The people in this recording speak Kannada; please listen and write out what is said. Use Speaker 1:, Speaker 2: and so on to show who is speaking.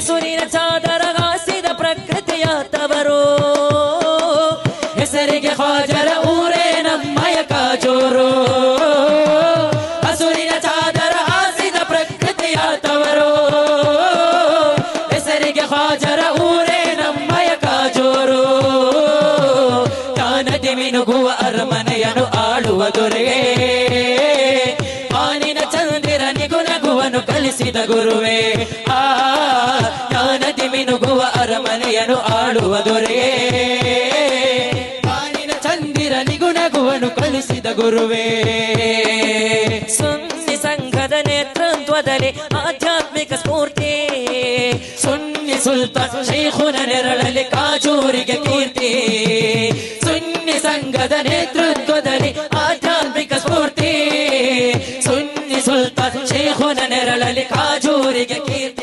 Speaker 1: ಹಸುರಿನ ಚಾದರ ಹಾಸಿದ ಪ್ರಕೃತಿಯ ತವರು ಹೆಸರಿಗೆ ಹಾಜರ ಊರೇ ನಮ್ಮಯ ಕಾಜೂರು ಹಸುರಿನ ಚಾದರ ಹಾಸಿದ ಪ್ರಕೃತಿಯ ತವರು ಹೆಸರಿಗೆ ಹಾಜರ ಊರೇ ನಮ್ಮಯ ಕಾಜೂರು ಕಾನದಿ ಮಿನುಗುವ ಅರಮನೆಯನ್ನು ಆಳುವ ದೊರೆಗೆ ಆನಿನ ಚಂದಿರ ನಿಗುನಗುವನು ಕಲಿಸಿದ ಗುರುವೇ ಕಾನದಿ ಮಿನುಗುವ ಅರಮನೆಯನ್ನು ಆಳುವ ದೊರೆಗೆ ಆನಿನ ಚಂದಿರ ನಿಗುನಗುವನು ಕಲಿಸಿದ ಗುರುವೇ ಸುನ್ನಿ ಸಂಘದ ನೇತೃತ್ವದಲ್ಲಿ ಆಧ್ಯಾತ್ಮಿಕ ಸ್ಫೂರ್ತಿ ಸುನ್ನಿ ಸುಲ್ತಾನ್ ಶೈಖುನ ನೆರಳಲ್ಲಿ ಕಾಜೂರಿಗೆ ಕೀರ್ತಿ ಸುನ್ನಿ ಸಂಘದ ನೇತೃತ್ವದಲ್ಲಿ ಆಧ್ಯಾತ್ಮಿಕ ಸ್ಫೂರ್ತಿ ಸುನ್ನಿ ಸುಲ್ತಾನ್ ಶೈಖುನ ನೆರಳಲ್ಲಿ ಕಾಜೂರಿಗೆ ಕೀರ್ತಿ